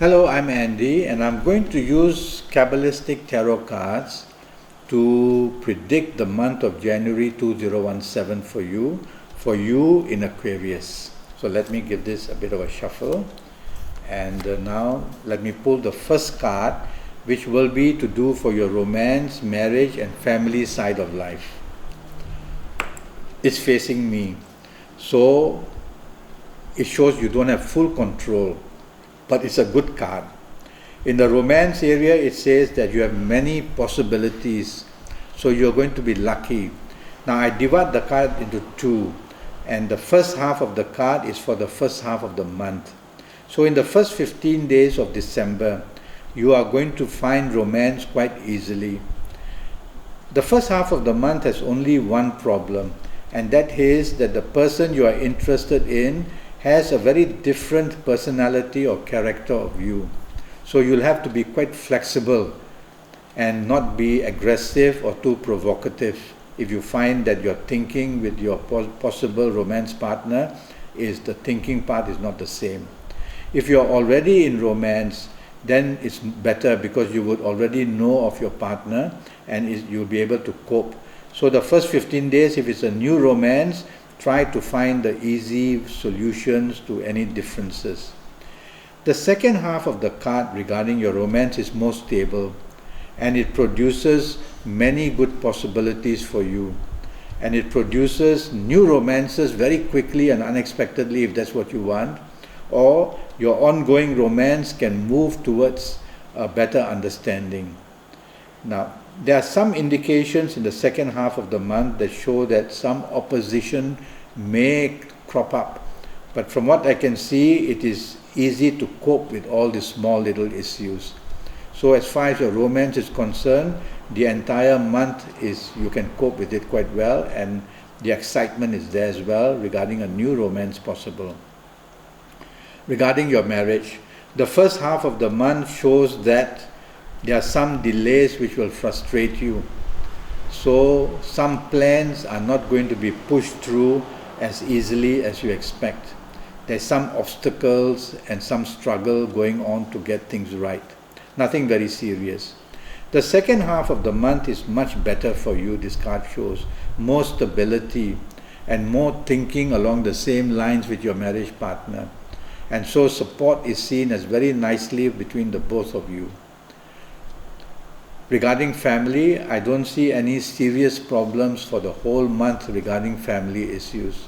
Hello, I'm Andy, and I'm going to use Kabbalistic tarot cards to predict the month of January 2017 for you in Aquarius. So let me give this a bit of a shuffle, and now let me pull the first card, which will be to do for your romance, marriage, and family side of life. It's facing me, so it shows you don't have full control, but it's a good card. In the romance area, it says that you have many possibilities, so you're going to be lucky. Now I divide the card into two, and the first half of the card is for the first half of the month. So in the first 15 days of December, you are going to find romance quite easily. The first half of the month has only one problem, and that is that the person you are interested in has a very different personality or character of you. So you'll have to be quite flexible and not be aggressive or too provocative if you find that your thinking with your possible romance partner the thinking part is not the same. If you're already in romance, then it's better because you would already know of your partner and you'll be able to cope. So the first 15 days, if it's a new romance, try to find the easy solutions to any differences. The second half of the card regarding your romance is more stable, and it produces many good possibilities for you. And it produces new romances very quickly and unexpectedly if that's what you want, or your ongoing romance can move towards a better understanding. Now, there are some indications in the second half of the month that show that some opposition may crop up. But from what I can see, it is easy to cope with all these small little issues. So as far as your romance is concerned, the entire month you can cope with it quite well, and the excitement is there as well regarding a new romance possible. Regarding your marriage, the first half of the month shows that there are some delays which will frustrate you. So some plans are not going to be pushed through as easily as you expect. There's some obstacles and some struggle going on to get things right. Nothing very serious. The second half of the month is much better for you, this card shows. More stability and more thinking along the same lines with your marriage partner. And so support is seen as very nicely between the both of you. Regarding family, I don't see any serious problems for the whole month regarding family issues,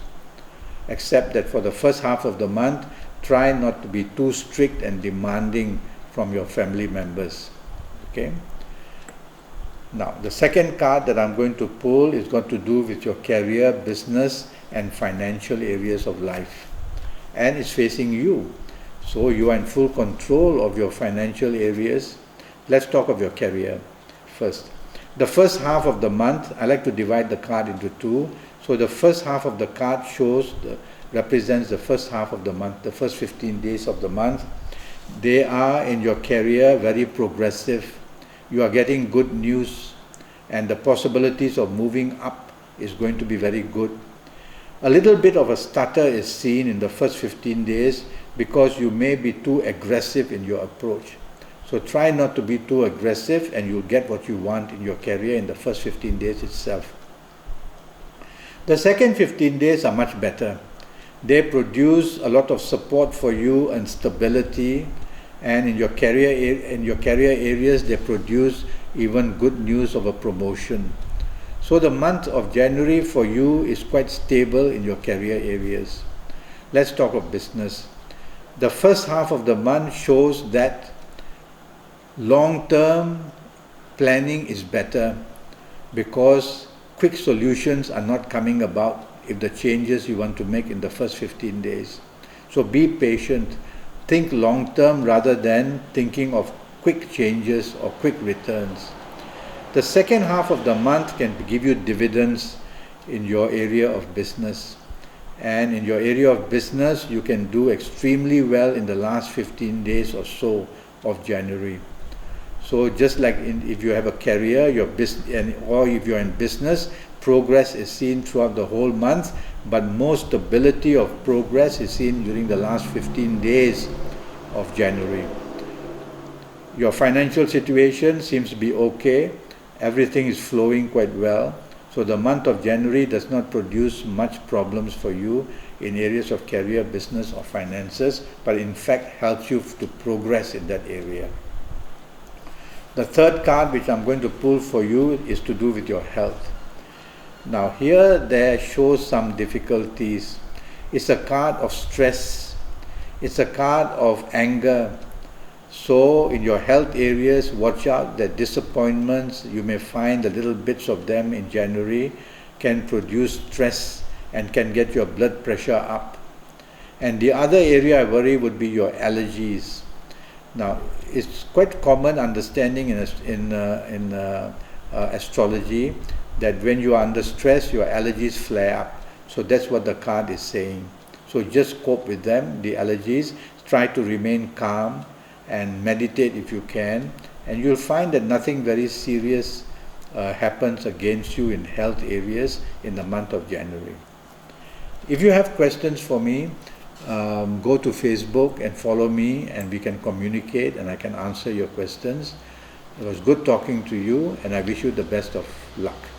except that for the first half of the month, try not to be too strict and demanding from your family members. Okay? Now, the second card that I'm going to pull is got to do with your career, business, and financial areas of life. And it's facing you. So you are in full control of your financial areas. Let's talk of your career first. The first half of the month, I like to divide the card into two. So the first half of the card represents the first half of the month, the first 15 days of the month. They are in your career very progressive. You are getting good news, and the possibilities of moving up is going to be very good. A little bit of a stutter is seen in the first 15 days because you may be too aggressive in your approach. So try not to be too aggressive, and you'll get what you want in your career in the first 15 days itself. The second 15 days are much better. They produce a lot of support for you and stability, and in your career areas they produce even good news of a promotion. So the month of January for you is quite stable in your career areas. Let's talk of business. The first half of the month shows that long-term planning is better because quick solutions are not coming about if the changes you want to make in the first 15 days. So be patient. Think long-term rather than thinking of quick changes or quick returns. The second half of the month can give you dividends in your area of business. And in your area of business, you can do extremely well in the last 15 days or so of January. So just like if you have a career, or if you're in business, progress is seen throughout the whole month, but more stability of progress is seen during the last 15 days of January. Your financial situation seems to be okay. Everything is flowing quite well. So the month of January does not produce much problems for you in areas of career, business or finances, but in fact helps you to progress in that area. The third card which I'm going to pull for you is to do with your health. Now here there shows some difficulties. It's a card of stress. It's a card of anger. So in your health areas, watch out that disappointments, you may find the little bits of them in January, can produce stress and can get your blood pressure up. And the other area I worry would be your allergies. Now, it's quite common understanding in astrology that when you are under stress, your allergies flare up. So that's what the card is saying. So just cope with them, the allergies. Try to remain calm and meditate if you can, and you'll find that nothing very serious happens against you in health areas in the month of January. If you have questions for me, go to Facebook and follow me, and we can communicate and I can answer your questions. It was good talking to you, and I wish you the best of luck.